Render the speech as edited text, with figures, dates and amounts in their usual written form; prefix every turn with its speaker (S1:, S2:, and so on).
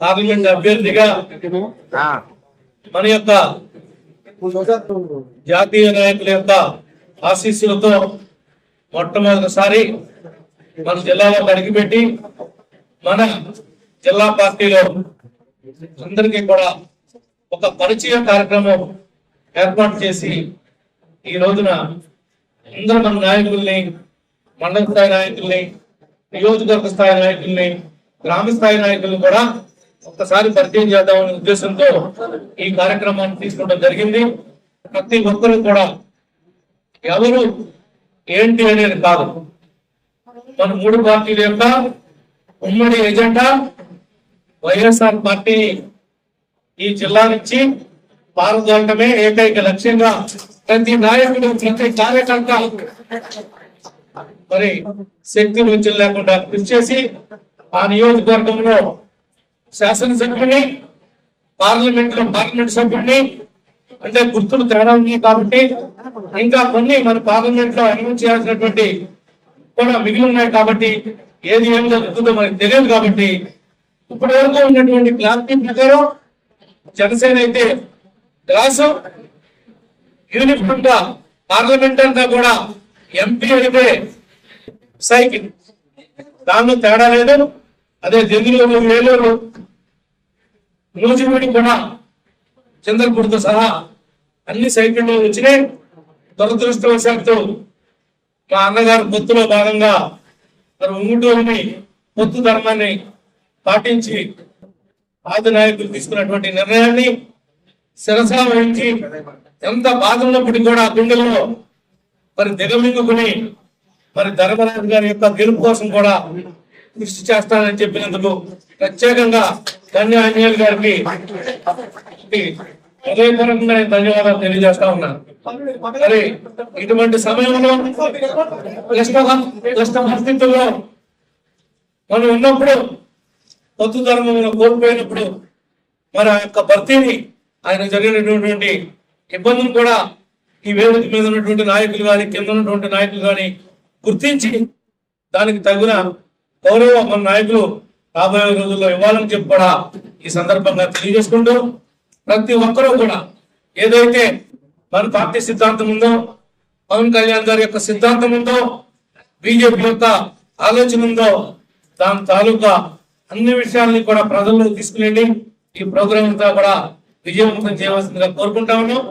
S1: Parliament అభ్యర్థిగా మన యొక్క జాతీయ నాయకుల యొక్క ఆశీస్సులతో మొట్టమొదటిసారి మన జిల్లాలో అడుగుపెట్టి మన జిల్లా పార్టీలో అందరికీ కూడా ఒక పరిచయ కార్యక్రమం ఏర్పాటు చేసి ఈ రోజున అందరూ మన నాయకుల్ని, మండల స్థాయి నాయకుల్ని, నియోజకవర్గ స్థాయి నాయకుల్ని, గ్రామ స్థాయి నాయకుల్ని కూడా ఒక్కసారి పరిచయం చేద్దామనే ఉద్దేశంతో ఈ కార్యక్రమాన్ని తీసుకోవడం జరిగింది. ప్రతి ఒక్కరు కూడా ఎవరు ఏంటి అనేది కాదు, మన మూడు పార్టీల యొక్క ఉమ్మడి ఎజెండా వైఎస్ఆర్ పార్టీ ఈ జిల్లా నుంచి పాల్గొనడమే ఏకైక లక్ష్యంగా ప్రతి నాయకుడు, ప్రతి కార్యకర్త మరి శక్తి నుంచి లేకుండా కృషి చేసి ఆ నియోజకవర్గంలో శాసనసభ్యుని, పార్లమెంట్ సభ్యుడిని, అంటే గుర్తులు తేడా ఉన్నాయి కాబట్టి ఇంకా కొన్ని మన పార్లమెంట్ లో అనౌన్స్ చేయాల్సినటువంటి కూడా మిగిలి ఉన్నాయి కాబట్టి ఏది ఏం జరుగుతుందో మనకు తెలియదు. కాబట్టి ఇప్పటి వరకు ఉన్నటువంటి క్లారిటీ ప్రకారం జనసేన అయితే గ్లాసు, యూనిఫామ్ గా పార్లమెంట్ అంతా కూడా ఎంపీ అయితే సైకిల్, దానిలో తేడా లేదు. అదే దిల్లీలో, ఏలూరు, నూజివీడి కూడా చంద్రపూర్తో సహా అన్ని సైకిళ్ళు వచ్చినాయి. దురదృష్టవశాత్తు మా అన్నగారు పొత్తులో భాగంగా మరి ఉంగుటూరుని పొత్తు ధర్మాన్ని పాటించి ఆది నాయకులు తీసుకున్నటువంటి నిర్ణయాన్ని శిరసా వహించి ఎంత బాధ ఉన్నప్పటికీ కూడా గుండెల్లో మరి దిగమింగుకుని మరి ధర్మరాజు గారి యొక్క గెలుపు కోసం కూడా కృషి చేస్తానని చెప్పినందుకు ప్రత్యేకంగా ధన్యవాదాలు గారికి హృదయపూర్వకంగా నేను ధన్యవాదాలు తెలియజేస్తా ఉన్నాను. మరి ఇటువంటి సమయంలో క్లిష్ట పరిస్థితుల్లో మనం ఉన్నప్పుడు, పొత్తు ధర్మంలో కోల్పోయినప్పుడు మరి ఆ యొక్క భర్తీని, ఆయన జరిగినటువంటి ఇబ్బందులు కూడా ఈ వేదిక మీద ఉన్నటువంటి నాయకులు కానీ, కింద ఉన్నటువంటి నాయకులు కానీ గుర్తించి దానికి తగిన గౌరవం మన నాయకులు రాబోయే రోజుల్లో ఇవ్వాలని చెప్పి కూడా ఈ సందర్భంగా తెలియజేసుకుంటూ, ప్రతి ఒక్కరూ కూడా ఏదైతే మన పార్టీ సిద్ధాంతం ఉందో, పవన్ కళ్యాణ్ గారి యొక్క సిద్ధాంతం ఉందో, బీజేపీ యొక్క ఆలోచన ఉందో, దాని తాలూకా అన్ని విషయాల్ని కూడా ప్రజల్లో తీసుకునేది ఈ ప్రోగ్రాం అంతా కూడా విజయవంతం చేయవలసిందిగా కోరుకుంటా ఉన్నాం.